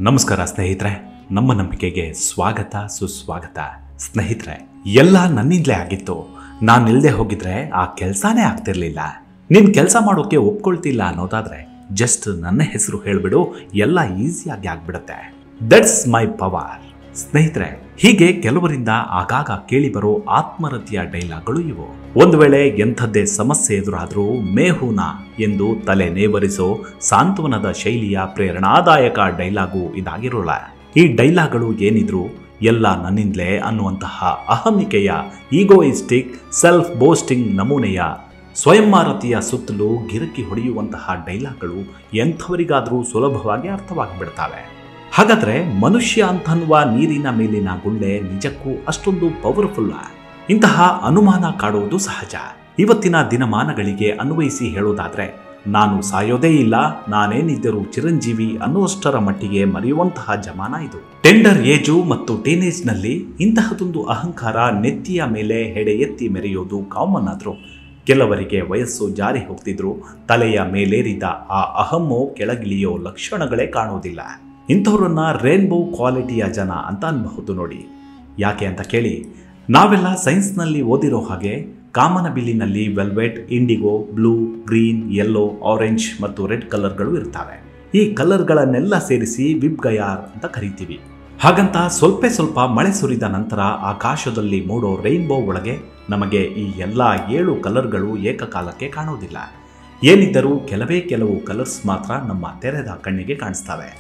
ನಮಸ್ಕಾರ ಸ್ನೇಹಿತರೆ, ನಮ್ಮ ನಂಬಿಕೆಗೆ ಸ್ವಾಗತ ಸುಸ್ವಾಗತ. ಸ್ನೇಹಿತರೆ, ಎಲ್ಲ ನನ್ನಿಂದಲೇ ಆಗಿತ್ತು. ನಾನಿಲ್ಲದೆ ಹೋಗಿದ್ರೆ ಆ ಕೆಲಸನೇ ಆಗ್ತಿರ್ಲಿಲ್ಲ. ನೀನು ಕೆಲಸ ಮಾಡೋಕೆ ಒಪ್ಕೊಳ್ತಿಲ್ಲ ಅನ್ನೋದಾದ್ರೆ ಜಸ್ಟ್ ನನ್ನ ಹೆಸರು ಹೇಳಿಬಿಡು, ಎಲ್ಲ ಈಸಿಯಾಗಿ ಆಗ್ಬಿಡುತ್ತೆ. That's my power. ಸ್ನೇಹಿತರೆ, ಹೀಗೆ ಕೆಲವರಿಂದ ಆಗಾಗ ಕೇಳಿಬರೋ ಆತ್ಮರತಿಯ ಡೈಲಾಗ್ಗಳು ಇವು. ಒಂದು ವೇಳೆ ಎಂಥದ್ದೇ ಸಮಸ್ಯೆ ಎದುರಾದರೂ ಮೇಹುನಾ ಎಂದು ತಲೆ ನೇವರಿಸೋ ಸಾಂತ್ವನದ ಶೈಲಿಯ ಪ್ರೇರಣಾದಾಯಕ ಡೈಲಾಗು ಇದಾಗಿರೋಲ್ಲ. ಈ ಡೈಲಾಗ್ಗಳು ಏನಿದ್ರು ಎಲ್ಲ ನನ್ನಿಂದಲೇ ಅನ್ನುವಂತಹ ಅಹಮಿಕೆಯ ಈಗೋಯಿಸ್ಟಿಕ್ ಸೆಲ್ಫ್ ಬೋಸ್ಟಿಂಗ್ ನಮೂನೆಯ ಸ್ವಯಂಮಾರತಿಯ ಸುತ್ತಲೂ ಗಿರಕಿ ಹೊಡೆಯುವಂತಹ ಡೈಲಾಗ್ಗಳು ಎಂಥವರಿಗಾದರೂ ಸುಲಭವಾಗಿ ಅರ್ಥವಾಗಿಬಿಡ್ತಾವೆ. ಹಾಗಾದ್ರೆ ಮನುಷ್ಯ ಅಂತನ್ನುವ ನೀರಿನ ಮೇಲಿನ ಗುಳ್ಳೆ ನಿಜಕ್ಕೂ ಅಷ್ಟೊಂದು ಪವರ್ಫುಲ್ಲ? ಇಂತಹ ಅನುಮಾನ ಕಾಡುವುದು ಸಹಜ. ಇವತ್ತಿನ ದಿನಮಾನಗಳಿಗೆ ಅನ್ವಯಿಸಿ ಹೇಳೋದಾದ್ರೆ, ನಾನು ಸಾಯೋದೇ ಇಲ್ಲ, ನಾನೇನಿದ್ದರೂ ಚಿರಂಜೀವಿ ಅನ್ನುವಷ್ಟರ ಮಟ್ಟಿಗೆ ಮರೆಯುವಂತಹ ಜಮಾನ ಇದು. ಟೆಂಡರ್ ಏಜು ಮತ್ತು ಟೀನೇಜ್ನಲ್ಲಿ ಇಂತಹದೊಂದು ಅಹಂಕಾರ ನೆತ್ತಿಯ ಮೇಲೆ ಹೆಡೆ ಎತ್ತಿ ಮೆರೆಯೋದು ಕಾಮನ್ ಆದರೂ, ಕೆಲವರಿಗೆ ವಯಸ್ಸು ಜಾರಿ ಹೋಗ್ತಿದ್ರು ತಲೆಯ ಮೇಲೇರಿದ ಆ ಅಹಮ್ಮು ಕೆಳಗಿಳಿಯೋ ಲಕ್ಷಣಗಳೇ ಕಾಣುವುದಿಲ್ಲ. ಇಂಥವ್ರನ್ನ ರೇನ್ಬೋ ಕ್ವಾಲಿಟಿಯ ಜನ ಅಂತ ಅನ್ಬಹುದು ನೋಡಿ. ಯಾಕೆ ಅಂತ ಕೇಳಿ, ನಾವೆಲ್ಲ ಸೈನ್ಸ್ನಲ್ಲಿ ಓದಿರೋ ಹಾಗೆ ಕಾಮನಬಿಲ್ಲಿನಲ್ಲಿ velvet, indigo, blue, green, yellow, orange ಮತ್ತು ರೆಡ್ ಕಲರ್ಗಳು ಇರ್ತವೆ. ಈ ಕಲರ್ಗಳನ್ನೆಲ್ಲ ಸೇರಿಸಿ ವಿಬ್ಗಯಾರ್ ಅಂತ ಕರಿತೀವಿ. ಹಾಗಂತ ಸ್ವಲ್ಪ ಮಳೆ ಸುರಿದ ನಂತರ ಆಕಾಶದಲ್ಲಿ ಮೂಡೋ ರೈನ್ಬೋ ಒಳಗೆ ನಮಗೆ ಈ ಎಲ್ಲ 7 ಕಲರ್ಗಳು ಏಕಕಾಲಕ್ಕೆ ಕಾಣೋದಿಲ್ಲ. ಏನಿದ್ದರೂ ಕೆಲವು ಕಲರ್ಸ್ ಮಾತ್ರ ನಮ್ಮ ತೆರೆದ ಕಣ್ಣಿಗೆ ಕಾಣಿಸ್ತವೆ.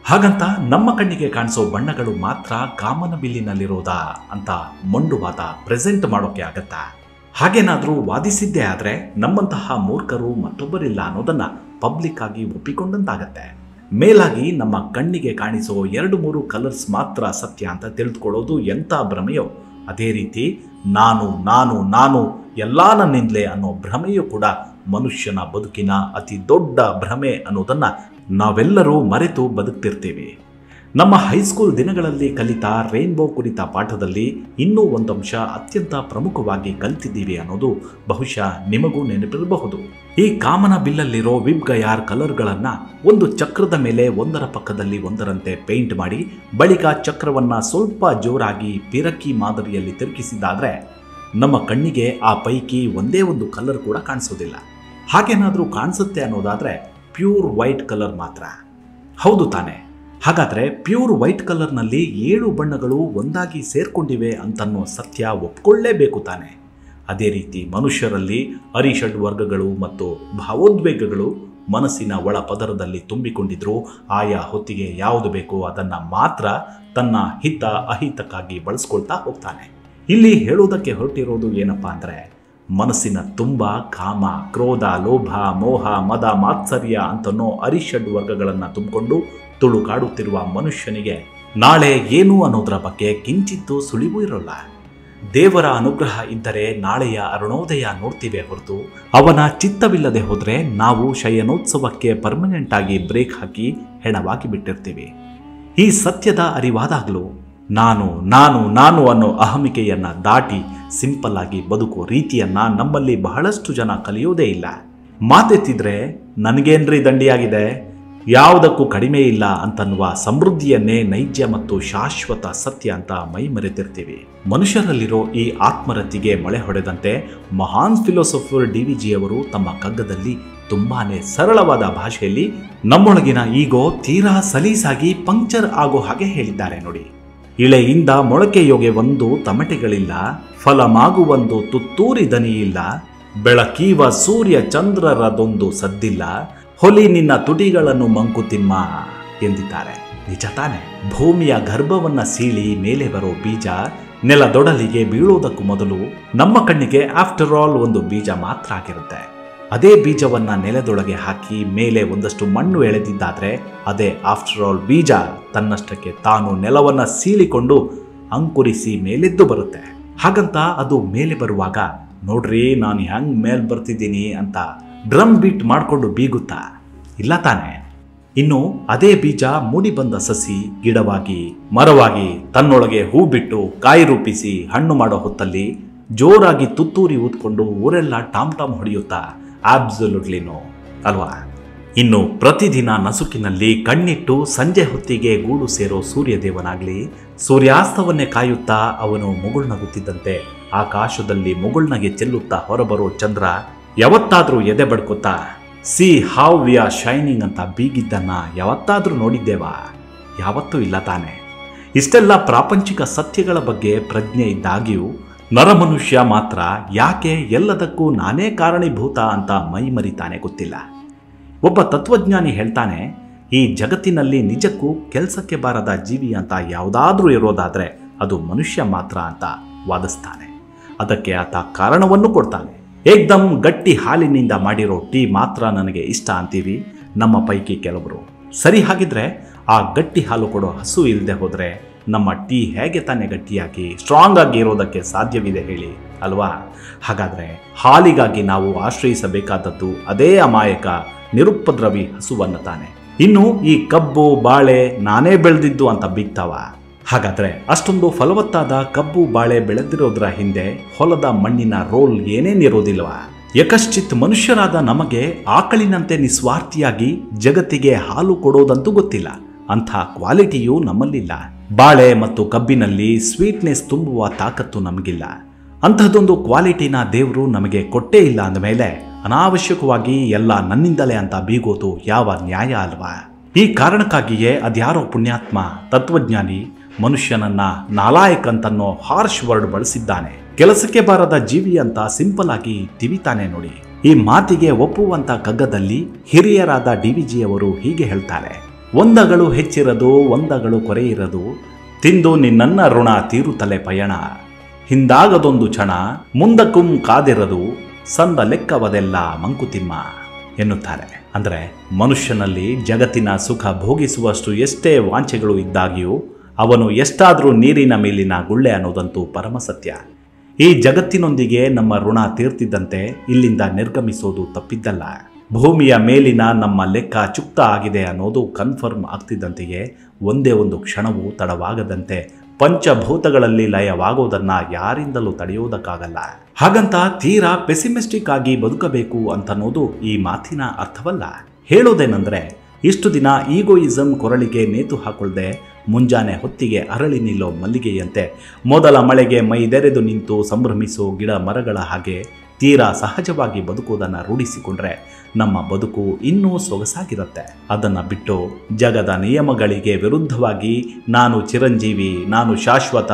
ಹಾಗಂತ ನಮ್ಮ ಕಣ್ಣಿಗೆ ಕಾಣಿಸೋ ಬಣ್ಣಗಳು ಮಾತ್ರ ಕಾಮನಬಿಲ್ಲಿನಲ್ಲಿರೋದಾ ಅಂತ ಮೊಂಡುವಾದ ಪ್ರೆಸೆಂಟ್ ಮಾಡೋಕೆ ಆಗತ್ತಾ? ಹಾಗೇನಾದ್ರೂ ವಾದಿಸಿದ್ದೇ ಆದ್ರೆ ನಮ್ಮಂತಹ ಮೂರ್ಖರು ಮತ್ತೊಬ್ಬರಿಲ್ಲ ಅನ್ನೋದನ್ನ ಪಬ್ಲಿಕ್ ಆಗಿ ಒಪ್ಪಿಕೊಂಡಂತಾಗತ್ತೆ. ಮೇಲಾಗಿ ನಮ್ಮ ಕಣ್ಣಿಗೆ ಕಾಣಿಸೋ 2-3 ಕಲರ್ಸ್ ಮಾತ್ರ ಸತ್ಯ ಅಂತ ತಿಳಿದುಕೊಳ್ಳೋದು ಎಂಥ ಭ್ರಮೆಯೋ, ಅದೇ ರೀತಿ ನಾನು ಎಲ್ಲ ನನ್ನಿಂದಲೇ ಅನ್ನೋ ಭ್ರಮೆಯೂ ಕೂಡ ಮನುಷ್ಯನ ಬದುಕಿನ ಅತಿ ದೊಡ್ಡ ಭ್ರಮೆ ಅನ್ನೋದನ್ನ ನಾವೆಲ್ಲರೂ ಮರೆತು ಬದುಕ್ತಿರ್ತೀವಿ. ನಮ್ಮ ಹೈಸ್ಕೂಲ್ ದಿನಗಳಲ್ಲಿ ಕಲಿತ ರೈನ್ಬೋ ಕುರಿತ ಪಾಠದಲ್ಲಿ ಇನ್ನೂ ಒಂದಂಶ ಅತ್ಯಂತ ಪ್ರಮುಖವಾಗಿ ಕಲಿತಿದ್ದೀವಿ ಅನ್ನೋದು ಬಹುಶಃ ನಿಮಗೂ ನೆನಪಿರಬಹುದು. ಈ ಕಾಮನ ಬಿಲ್ಲಲ್ಲಿರೋ ವಿಬ್ಗಯಾರ್ ಕಲರ್ಗಳನ್ನು ಒಂದು ಚಕ್ರದ ಮೇಲೆ ಒಂದರ ಪಕ್ಕದಲ್ಲಿ ಒಂದರಂತೆ ಪೇಂಟ್ ಮಾಡಿ ಬಳಿಕ ಚಕ್ರವನ್ನ ಸ್ವಲ್ಪ ಜೋರಾಗಿ ಪಿರಕಿ ಮಾದರಿಯಲ್ಲಿ ತಿರುಗಿಸಿದಾದ್ರೆ ನಮ್ಮ ಕಣ್ಣಿಗೆ ಆ ಪೈಕಿ ಒಂದೇ ಒಂದು ಕಲರ್ ಕೂಡ ಕಾಣಿಸೋದಿಲ್ಲ. ಹಾಗೇನಾದರೂ ಕಾಣಿಸುತ್ತೆ ಅನ್ನೋದಾದ್ರೆ ಪ್ಯೂರ್ ವೈಟ್ ಕಲರ್ ಮಾತ್ರ. ಹೌದು ತಾನೆ? ಹಾಗಾದ್ರೆ ಪ್ಯೂರ್ ವೈಟ್ ಕಲರ್ನಲ್ಲಿ 7 ಬಣ್ಣಗಳು ಒಂದಾಗಿ ಸೇರ್ಕೊಂಡಿವೆ ಅಂತನ್ನೋ ಸತ್ಯ ಒಪ್ಕೊಳ್ಳೇಬೇಕು ತಾನೆ. ಅದೇ ರೀತಿ ಮನುಷ್ಯರಲ್ಲಿ ಅರಿಷಡ್ ವರ್ಗಗಳು ಮತ್ತು ಭಾವೋದ್ವೇಗಗಳು ಮನಸ್ಸಿನ ಒಳ ಪದರದಲ್ಲಿ ತುಂಬಿಕೊಂಡಿದ್ರು ಆಯಾ ಹೊತ್ತಿಗೆ ಯಾವುದು ಬೇಕೋ ಅದನ್ನ ಮಾತ್ರ ತನ್ನ ಹಿತ ಅಹಿತಕ್ಕಾಗಿ ಬಳಸ್ಕೊಳ್ತಾ ಹೋಗ್ತಾನೆ. ಇಲ್ಲಿ ಹೇಳೋದಕ್ಕೆ ಹೊರಟಿರೋದು ಏನಪ್ಪಾ ಅಂದ್ರೆ, ಮನಸ್ಸಿನ ತುಂಬ ಕಾಮ, ಕ್ರೋಧ, ಲೋಭ, ಮೋಹ, ಮದ, ಮಾತ್ಸರ್ಯ ಅಂತನೋ ಅರಿಷಡ್ ವರ್ಗಗಳನ್ನು ತುಂಬಿಕೊಂಡು ತುಳುಕಾಡುತ್ತಿರುವ ಮನುಷ್ಯನಿಗೆ ನಾಳೆ ಏನು ಅನ್ನೋದರ ಬಗ್ಗೆ ಕಿಂಚಿತ್ತೂ ಸುಳಿವು ಇರೋಲ್ಲ. ದೇವರ ಅನುಗ್ರಹ ಇದ್ದರೆ ನಾಳೆಯ ಅರುಣೋದಯ ನೋಡ್ತೀವಿ ಹೊರತು ಅವನ ಚಿತ್ತವಿಲ್ಲದೆ ಹೋದರೆ ನಾವು ಶಯನೋತ್ಸವಕ್ಕೆ ಪರ್ಮನೆಂಟ್ ಆಗಿ ಬ್ರೇಕ್ ಹಾಕಿ ಹೆಣವಾಗಿ ಬಿಟ್ಟಿರ್ತೀವಿ. ಈ ಸತ್ಯದ ಅರಿವಾದಾಗಲೂ ನಾನು ಅನ್ನೋ ಅಹಮಿಕೆಯನ್ನ ದಾಟಿ ಸಿಂಪಲ್ ಆಗಿ ಬದುಕೋ ರೀತಿಯನ್ನ ನಮ್ಮಲ್ಲಿ ಬಹಳಷ್ಟು ಜನ ಕಲಿಯೋದೇ ಇಲ್ಲ. ಮಾತೆತ್ತಿದ್ರೆ ನನಗೇನ್ರಿ ದಂಡಿಯಾಗಿದೆ, ಯಾವುದಕ್ಕೂ ಕಡಿಮೆ ಇಲ್ಲ ಅಂತನ್ನುವ ಸಮೃದ್ಧಿಯನ್ನೇ ನೈಜ ಮತ್ತು ಶಾಶ್ವತ ಸತ್ಯ ಅಂತ ಮೈ ಮರೆತಿರ್ತೀವಿ. ಮನುಷ್ಯರಲ್ಲಿರೋ ಈ ಆತ್ಮರತಿಗೆ ಮಳೆ ಹೊಡೆದಂತೆ ಮಹಾನ್ ಫಿಲೋಸಫರ್ DVG ಅವರು ತಮ್ಮ ಕಗ್ಗದಲ್ಲಿ ತುಂಬಾನೇ ಸರಳವಾದ ಭಾಷೆಯಲ್ಲಿ ನಮ್ಮೊಳಗಿನ ಈಗೋ ತೀರಾ ಸಲೀಸಾಗಿ ಪಂಕ್ಚರ್ ಆಗೋ ಹಾಗೆ ಹೇಳಿದ್ದಾರೆ ನೋಡಿ. ಇಳೆಯಿಂದ ಮೊಳಕೆಯೊಗೆ ಒಂದು ತಮಟೆಗಳಿಲ್ಲ, ಫಲಮಾಗುವೊಂದು ತುತ್ತೂರಿ ದನಿಯಿಲ್ಲ, ಬೆಳಕೀವ ಸೂರ್ಯ ಚಂದ್ರರದೊಂದು ಸದ್ದಿಲ್ಲ, ಹೊಲಿ ನಿನ್ನ ತುಟಿಗಳನ್ನು ಮಂಕುತಿಮ್ಮ ಎಂದಿದ್ದಾರೆ. ನಿಜ ತಾನೆ? ಭೂಮಿಯ ಗರ್ಭವನ್ನ ಸೀಳಿ ಮೇಲೆ ಬರೋ ಬೀಜ ನೆಲದೊಡಲಿಗೆ ಬೀಳೋದಕ್ಕೂ ಮೊದಲು ನಮ್ಮ ಕಣ್ಣಿಗೆ ಆಫ್ಟರ್ ಆಲ್ ಒಂದು ಬೀಜ ಮಾತ್ರ ಆಗಿರುತ್ತೆ. ಅದೇ ಬೀಜವನ್ನ ನೆಲದೊಳಗೆ ಹಾಕಿ ಮೇಲೆ ಒಂದಷ್ಟು ಮಣ್ಣು ಎಳೆದಿದ್ದಾದ್ರೆ ಅದೇ ಆಫ್ಟರ್ ಆಲ್ ಬೀಜ ತನ್ನಷ್ಟಕ್ಕೆ ತಾನು ನೆಲವನ್ನ ಸೀಳಿಕೊಂಡು ಅಂಕುರಿಸಿ ಮೇಲೆದ್ದು ಬರುತ್ತೆ. ಹಾಗಂತ ಅದು ಮೇಲೆ ಬರುವಾಗ ನೋಡ್ರಿ ನಾನು ಹೆಂಗ್ ಮೇಲ್ ಬರ್ತಿದ್ದೀನಿ ಅಂತ ಡ್ರಮ್ ಬೀಟ್ ಮಾಡಿಕೊಂಡು ಬೀಗುತ್ತಾ? ಇಲ್ಲ ತಾನೆ? ಇನ್ನು ಅದೇ ಬೀಜ ಮೂಡಿ ಬಂದ ಸಸಿ ಗಿಡವಾಗಿ ಮರವಾಗಿ ತನ್ನೊಳಗೆ ಹೂ ಬಿಟ್ಟು ಕಾಯಿ ರೂಪಿಸಿ ಹಣ್ಣು ಮಾಡೋ ಹೊತ್ತಲ್ಲಿ ಜೋರಾಗಿ ತುತ್ತೂರಿ ಊದ್ಕೊಂಡು ಊರೆಲ್ಲ ಟಾಮ್ ಟಾಮ್ ಹೊಡೆಯುತ್ತಾ? ಆಬ್ಸಲ್ಯೂಟ್ಲಿ ನೋ ಅಲ್ವಾ? ಇನ್ನು ಪ್ರತಿದಿನ ನಸುಕಿನಲ್ಲಿ ಕಣ್ಣಿಟ್ಟು ಸಂಜೆ ಹೊತ್ತಿಗೆ ಗೂಡು ಸೇರೋ ಸೂರ್ಯದೇವನಾಗ್ಲಿ, ಸೂರ್ಯಾಸ್ತವನ್ನೇ ಕಾಯುತ್ತಾ ಅವನು ಮುಗುಳ್ನಗುತ್ತಿದ್ದಂತೆ ಆಕಾಶದಲ್ಲಿ ಮುಗುಳ್ನಗೆ ಚೆಲ್ಲುತ್ತಾ ಹೊರಬರೋ ಚಂದ್ರ ಯಾವತ್ತಾದ್ರೂ ಎದೆ ಬಡ್ಕೊತಾ see how we are shining ಅಂತ ಬೀಗಿದ್ದನ್ನ ಯಾವತ್ತಾದ್ರೂ ನೋಡಿದ್ದೇವಾ? ಯಾವತ್ತೂ ಇಲ್ಲ ತಾನೆ. ಇಷ್ಟೆಲ್ಲ ಪ್ರಾಪಂಚಿಕ ಸತ್ಯಗಳ ಬಗ್ಗೆ ಪ್ರಜ್ಞೆ ಇದ್ದಾಗಿಯೂ ನರಮನುಷ್ಯ ಮಾತ್ರ ಯಾಕೆ ಎಲ್ಲದಕ್ಕೂ ನಾನೇ ಕಾರಣೀಭೂತ ಅಂತ ಮೈ ಮರಿತಾನೆ ಗೊತ್ತಿಲ್ಲ. ಒಬ್ಬ ತತ್ವಜ್ಞಾನಿ ಹೇಳ್ತಾನೆ, ಈ ಜಗತ್ತಿನಲ್ಲಿ ನಿಜಕ್ಕೂ ಕೆಲಸಕ್ಕೆ ಬಾರದ ಜೀವಿ ಅಂತ ಯಾವುದಾದ್ರೂ ಇರೋದಾದ್ರೆ ಅದು ಮನುಷ್ಯ ಮಾತ್ರ ಅಂತ ವಾದಿಸ್ತಾನೆ. ಅದಕ್ಕೆ ಆತ ಕಾರಣವನ್ನು ಕೊಡ್ತಾನೆ. ಏಕ್ದಮ್ ಗಟ್ಟಿ ಹಾಲಿನಿಂದ ಮಾಡಿರೋ ಟೀ ಮಾತ್ರ ನನಗೆ ಇಷ್ಟ ಅಂತೀವಿ ನಮ್ಮ ಪೈಕಿ ಕೆಲವರು. ಸರಿ, ಹಾಗಿದ್ರೆ ಆ ಗಟ್ಟಿ ಹಾಲು ಕೊಡೋ ಹಸು ಇಲ್ಲದೆ ಹೋದರೆ ನಮ್ಮ ಟೀ ಹೇಗೆ ತಾನೇ ಗಟ್ಟಿಯಾಗಿ ಸ್ಟ್ರಾಂಗ್ ಆಗಿ ಇರೋದಕ್ಕೆ ಸಾಧ್ಯವಿದೆ ಹೇಳಿ ಅಲ್ವಾ? ಹಾಗಾದರೆ ಹಾಲಿಗಾಗಿ ನಾವು ಆಶ್ರಯಿಸಬೇಕಾದದ್ದು ಅದೇ ಅಮಾಯಕ ನಿರುಪದ್ರವಿ ಹಸುವನ್ನು ತಾನೆ. ಇನ್ನು ಈ ಕಬ್ಬು ಬಾಳೆ ನಾನೇ ಬೆಳೆದಿದ್ದು ಅಂತ ಬೀಗ್ತಾವ? ಹಾಗಾದರೆ ಅಷ್ಟೊಂದು ಫಲವತ್ತಾದ ಕಬ್ಬು ಬಾಳೆ ಬೆಳೆದಿರೋದ್ರ ಹಿಂದೆ ಹೊಲದ ಮಣ್ಣಿನ ರೋಲ್ ಏನೇನಿರೋದಿಲ್ವಾ? ಯಕಶ್ಚಿತ್ ಮನುಷ್ಯರಾದ ನಮಗೆ ಆಕಳಿನಂತೆ ನಿಸ್ವಾರ್ಥಿಯಾಗಿ ಜಗತ್ತಿಗೆ ಹಾಲು ಕೊಡೋದಂತೂ ಗೊತ್ತಿಲ್ಲ. ಅಂಥ ಕ್ವಾಲಿಟಿಯೂ ನಮ್ಮಲ್ಲಿಲ್ಲ. ಬಾಳೆ ಮತ್ತು ಕಬ್ಬಿನಲ್ಲಿ ಸ್ವೀಟ್ನೆಸ್ ತುಂಬುವ ತಾಕತ್ತು ನಮಗಿಲ್ಲ. ಅಂಥದ್ದೊಂದು ಕ್ವಾಲಿಟಿನ ದೇವರು ನಮಗೆ ಕೊಟ್ಟೇ ಇಲ್ಲ ಅಂದಮೇಲೆ ಅನಾವಶ್ಯಕವಾಗಿ ಎಲ್ಲ ನನ್ನಿಂದಲೇ ಅಂತ ಬೀಗೋದು ಯಾವ ನ್ಯಾಯ ಅಲ್ವಾ? ಈ ಕಾರಣಕ್ಕಾಗಿಯೇ ಅದ್ಯಾರೋ ಪುಣ್ಯಾತ್ಮ ತತ್ವಜ್ಞಾನಿ ಮನುಷ್ಯನನ್ನ ನಾಲಾಯಕ್ ಅಂತನ್ನೋ ಹಾರ್ಶ್ ವರ್ಡ್ ಬಳಸಿದ್ದಾನೆ. ಕೆಲಸಕ್ಕೆ ಬಾರದ ಜೀವಿ ಅಂತ ಸಿಂಪಲ್ ಆಗಿ ತಿವಿತಾನೆ ನೋಡಿ. ಈ ಮಾತಿಗೆ ಒಪ್ಪುವಂತ ಕಗ್ಗದಲ್ಲಿ ಹಿರಿಯರಾದ ಡಿವಿಜಿಯವರು ಹೀಗೆ ಹೇಳ್ತಾರೆ, ಒಂದಗಳು ಹೆಚ್ಚಿರದು ಒಂದಗಳು ಕೊರೆ ಇರದು, ತಿಂದು ನಿನ್ನನ್ನ ಋಣ ತೀರುತ್ತಲೆ ಪಯಣ, ಹಿಂದಾಗದೊಂದು ಕ್ಷಣ ಮುಂದಕ್ಕುಂ ಕಾದಿರದು, ಸಂದ ಲೆಕ್ಕವದೆಲ್ಲ ಮಂಕುತಿಮ್ಮ ಎನ್ನುತ್ತಾರೆ. ಅಂದರೆ ಮನುಷ್ಯನಲ್ಲಿ ಜಗತ್ತಿನ ಸುಖ ಭೋಗಿಸುವಷ್ಟು ಎಷ್ಟೇ ವಾಂಛೆಗಳು ಇದ್ದಾಗಿಯೂ ಅವನು ಎಷ್ಟಾದರೂ ನೀರಿನ ಮೇಲಿನ ಗುಳ್ಳೆ ಅನ್ನೋದಂತೂ ಪರಮಸತ್ಯ. ಈ ಜಗತ್ತಿನೊಂದಿಗೆ ನಮ್ಮ ಋಣ ತೀರ್ತಿದ್ದಂತೆ ಇಲ್ಲಿಂದ ನಿರ್ಗಮಿಸೋದು ತಪ್ಪಿದ್ದಲ್ಲ. ಭೂಮಿಯ ಮೇಲಿನ ನಮ್ಮ ಲೆಕ್ಕ ಚುಕ್ತ ಆಗಿದೆ ಅನ್ನೋದು ಕನ್ಫರ್ಮ್ ಆಗ್ತಿದ್ದಂತೆಯೇ ಒಂದೇ ಒಂದು ಕ್ಷಣವೂ ತಡವಾಗದಂತೆ ಪಂಚಭೂತಗಳಲ್ಲಿ ಲಯವಾಗೋದನ್ನ ಯಾರಿಂದಲೂ ತಡೆಯೋದಕ್ಕಾಗಲ್ಲ. ಹಾಗಂತ ತೀರಾ ಪೆಸಿಮಿಸ್ಟಿಕ್ ಆಗಿ ಬದುಕಬೇಕು ಅಂತನ್ನೋದು ಈ ಮಾತಿನ ಅರ್ಥವಲ್ಲ. ಹೇಳೋದೇನೆಂದ್ರೆ, ಇಷ್ಟು ದಿನ ಈಗೋಯಿಸಂ ಕೊರಳಿಗೆ ನೇತು ಹಾಕೊಳ್ಳದೆ ಮುಂಜಾನೆ ಹೊತ್ತಿಗೆ ಅರಳಿ ನಿಲ್ಲೋ ಮಲ್ಲಿಗೆಯಂತೆ ಮೊದಲ ಮಳೆಗೆ ಮೈದೆರೆದು ನಿಂತು ಸಂಭ್ರಮಿಸೋ ಗಿಡ ಮರಗಳ ಹಾಗೆ ತೀರಾ ಸಹಜವಾಗಿ ಬದುಕುವುದನ್ನು ರೂಢಿಸಿಕೊಂಡ್ರೆ ನಮ್ಮ ಬದುಕು ಇನ್ನೂ ಸೊಗಸಾಗಿರುತ್ತೆ. ಅದನ್ನು ಬಿಟ್ಟು ಜಗದ ನಿಯಮಗಳಿಗೆ ವಿರುದ್ಧವಾಗಿ ನಾನು ಚಿರಂಜೀವಿ, ನಾನು ಶಾಶ್ವತ,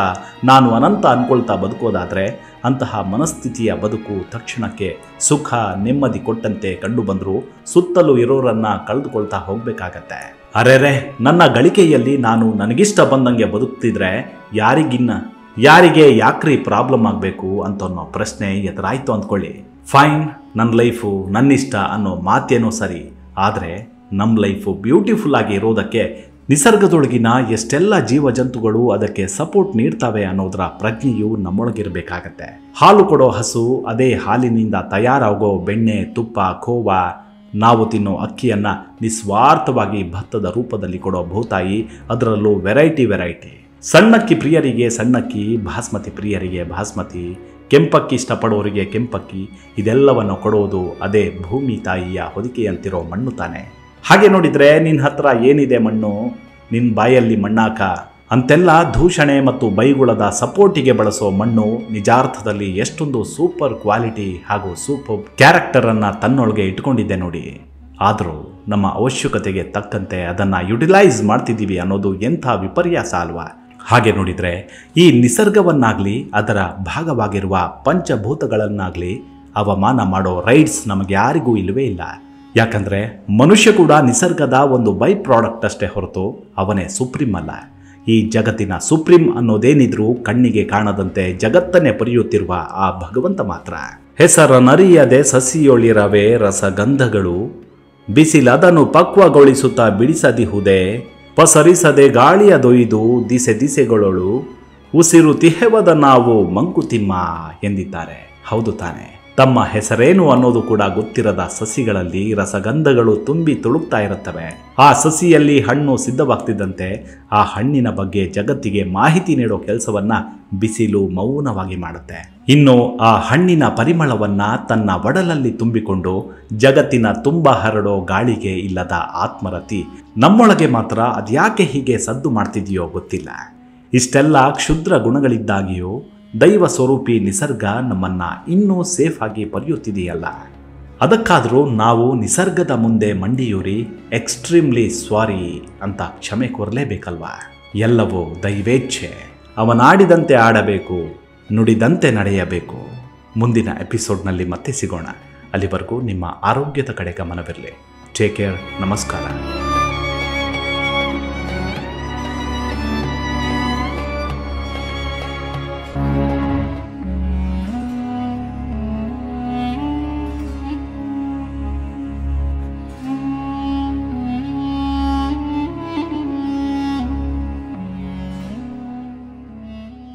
ನಾನು ಅನಂತ ಅನ್ಕೊಳ್ತಾ ಬದುಕೋದಾದರೆ ಅಂತಹ ಮನಸ್ಥಿತಿಯ ಬದುಕು ತಕ್ಷಣಕ್ಕೆ ಸುಖ ನೆಮ್ಮದಿ ಕೊಟ್ಟಂತೆ ಕಂಡು ಬಂದರೂ ಸುತ್ತಲೂ ಇರೋರನ್ನ ಕಳೆದುಕೊಳ್ತಾ ಹೋಗ್ಬೇಕಾಗತ್ತೆ. ಅರೆರೆ, ನನ್ನ ಗಳಿಕೆಯಲ್ಲಿ ನಾನು ನನಗಿಷ್ಟ ಬಂದಂಗೆ ಬದುಕ್ತಿದ್ರೆ ಯಾರಿಗೆ ಯಾಕ್ರಿ ಪ್ರಾಬ್ಲಮ್ ಆಗಬೇಕು ಅಂತ ಅನ್ನೋ ಪ್ರಶ್ನೆ ಎದುರಾಯ್ತು ಅಂದ್ಕೊಳ್ಳಿ. ಫೈನ್, ನನ್ನ ಲೈಫು ನನ್ನಿಷ್ಟ ಅನ್ನೋ ಮಾತೇನೋ ಸರಿ, ಆದರೆ ನಮ್ಮ ಲೈಫು ಬ್ಯೂಟಿಫುಲ್ ಆಗಿ ಇರೋದಕ್ಕೆ ನಿಸರ್ಗದೊಳಗಿನ ಎಷ್ಟೆಲ್ಲ ಜೀವ ಜಂತುಗಳು ಅದಕ್ಕೆ ಸಪೋರ್ಟ್ ನೀಡ್ತವೆ ಅನ್ನೋದರ ಪ್ರಜ್ಞೆಯು ನಮ್ಮೊಳಗಿರಬೇಕಾಗತ್ತೆ. ಹಾಲು ಕೊಡೋ ಹಸು, ಅದೇ ಹಾಲಿನಿಂದ ತಯಾರಾಗೋ ಬೆಣ್ಣೆ, ತುಪ್ಪ, ಖೋವಾ, ನಾವು ತಿನ್ನೋ ಅಕ್ಕಿಯನ್ನು ನಿಸ್ವಾರ್ಥವಾಗಿ ಭತ್ತದ ರೂಪದಲ್ಲಿ ಕೊಡೋ ಭೂತಾಯಿ, ಅದರಲ್ಲೂ ವೆರೈಟಿ. ಸಣ್ಣಕ್ಕಿ ಪ್ರಿಯರಿಗೆ ಸಣ್ಣಕ್ಕಿ, ಬಾಸ್ಮತಿ ಪ್ರಿಯರಿಗೆ ಬಾಸ್ಮತಿ, ಕೆಂಪಕ್ಕಿ ಇಷ್ಟಪಡೋರಿಗೆ ಕೆಂಪಕ್ಕಿ, ಇದೆಲ್ಲವನ್ನು ಕೊಡೋದು ಅದೇ ಭೂಮಿ ತಾಯಿಯ ಹೊದಿಕೆಯಂತಿರೋ ಮಣ್ಣು ತಾನೆ. ಹಾಗೆ ನೋಡಿದರೆ ನಿನ್ನ ಹತ್ರ ಏನಿದೆ ಮಣ್ಣು, ನಿನ್ನ ಬಾಯಲ್ಲಿ ಮಣ್ಣಾಕ ಅಂತೆಲ್ಲ ದೂಷಣೆ ಮತ್ತು ಬೈಗುಳದ ಸಪೋರ್ಟಿಗೆ ಬಳಸೋ ಮಣ್ಣು ನಿಜಾರ್ಥದಲ್ಲಿ ಎಷ್ಟೊಂದು ಸೂಪರ್ ಕ್ವಾಲಿಟಿ ಹಾಗೂ ಸೂಪರ್ ಕ್ಯಾರೆಕ್ಟರನ್ನು ತನ್ನೊಳಗೆ ಇಟ್ಕೊಂಡಿದ್ದೆ ನೋಡಿ. ಆದರೂ ನಮ್ಮ ಅವಶ್ಯಕತೆಗೆ ತಕ್ಕಂತೆ ಅದನ್ನು ಯುಟಿಲೈಸ್ ಮಾಡ್ತಿದ್ದೀವಿ ಅನ್ನೋದು ಎಂಥ ವಿಪರ್ಯಾಸ ಅಲ್ವಾ? ಹಾಗೆ ನೋಡಿದರೆ ಈ ನಿಸರ್ಗವನ್ನಾಗಲಿ ಅದರ ಭಾಗವಾಗಿರುವ ಪಂಚಭೂತಗಳನ್ನಾಗಲಿ ಅವಮಾನ ಮಾಡೋ ರೈಟ್ಸ್ ನಮಗೆ ಯಾರಿಗೂ ಇಲ್ಲವೇ ಇಲ್ಲ. ಯಾಕಂದರೆ ಮನುಷ್ಯ ಕೂಡ ನಿಸರ್ಗದ ಒಂದು ಬೈ ಪ್ರಾಡಕ್ಟ್ ಅಷ್ಟೇ ಹೊರತು ಅವನೇ ಸುಪ್ರೀಂ ಅಲ್ಲ. ಈ ಜಗತ್ತಿನ ಸುಪ್ರೀಂ ಅನ್ನೋದೇನಿದ್ರೂ ಕಣ್ಣಿಗೆ ಕಾಣದಂತೆ ಜಗತ್ತನ್ನೇ ಪರಿಯುತ್ತಿರುವ ಆ ಭಗವಂತ ಮಾತ್ರ. ಹೆಸರನರಿಯದೆ ಸಸಿಯೊಳಿರವೆ ರಸಗಂಧಗಳು, ಬಿಸಿಲದನ್ನು ಪಕ್ವಗೊಳಿಸುತ್ತಾ ಬಿಡಿಸದಿಹುದೇ, ಪಸರಿಸದೆ ಗಾಳಿಯ ದೊಯ್ದು ದಿಸೆಗೊಳಳು, ಉಸಿರು ತಿಹೆವದ ನಾವು ಮಂಕುತಿಮ್ಮ ಎಂದಿದ್ದಾರೆ. ಹೌದು ತಾನೆ. ತಮ್ಮ ಹೆಸರೇನು ಅನ್ನೋದು ಕೂಡ ಗೊತ್ತಿರದ ಸಸಿಗಳಲ್ಲಿ ರಸಗಂಧಗಳು ತುಂಬಿ ತುಳುಕ್ತಾ ಇರುತ್ತವೆ. ಆ ಸಸಿಯಲ್ಲಿ ಹಣ್ಣು ಸಿದ್ಧವಾಗ್ತಿದ್ದಂತೆ ಆ ಹಣ್ಣಿನ ಬಗ್ಗೆ ಜಗತ್ತಿಗೆ ಮಾಹಿತಿ ನೀಡೋ ಕೆಲಸವನ್ನ ಬಿಸಿಲು ಮೌನವಾಗಿ ಮಾಡುತ್ತೆ. ಇನ್ನು ಆ ಹಣ್ಣಿನ ಪರಿಮಳವನ್ನ ತನ್ನ ಒಡಲಲ್ಲಿ ತುಂಬಿಕೊಂಡು ಜಗತ್ತಿನ ತುಂಬ ಹರಡೋ ಗಾಳಿಗೆ ಇಲ್ಲದ ಆತ್ಮರತಿ ನಮ್ಮೊಳಗೆ ಮಾತ್ರ ಅದ್ಯಾಕೆ ಹೀಗೆ ಸದ್ದು ಮಾಡ್ತಿದೆಯೋ ಗೊತ್ತಿಲ್ಲ. ಇಷ್ಟೆಲ್ಲ ಕ್ಷುದ್ರ ಗುಣಗಳಿದ್ದಾಗಿಯೂ ದೈವ ಸ್ವರೂಪಿ ನಿಸರ್ಗ ನಮ್ಮನ್ನ ಇನ್ನೂ ಸೇಫ್ ಆಗಿ ಪಡೆಯುತ್ತಿದೆಯಲ್ಲ. ಅದಕ್ಕಾದರೂ ನಾವು ನಿಸರ್ಗದ ಮುಂದೆ ಮಂಡಿಯೂರಿ ಎಕ್ಸ್ಟ್ರೀಮ್ಲಿ ಸಾರಿ ಅಂತ ಕ್ಷಮೆ ಕೋರಲೇಬೇಕಲ್ವಾ? ಎಲ್ಲವೂ ದೈವೇಚ್ಛೆ. ಅವನಾಡಿದಂತೆ ಆಡಬೇಕು, ನುಡಿದಂತೆ ನಡೆಯಬೇಕು. ಮುಂದಿನ ಎಪಿಸೋಡ್ನಲ್ಲಿ ಮತ್ತೆ ಸಿಗೋಣ. ಅಲ್ಲಿವರೆಗೂ ನಿಮ್ಮ ಆರೋಗ್ಯದ ಕಡೆ ಗಮನವಿರಲಿ. Take care. ನಮಸ್ಕಾರ.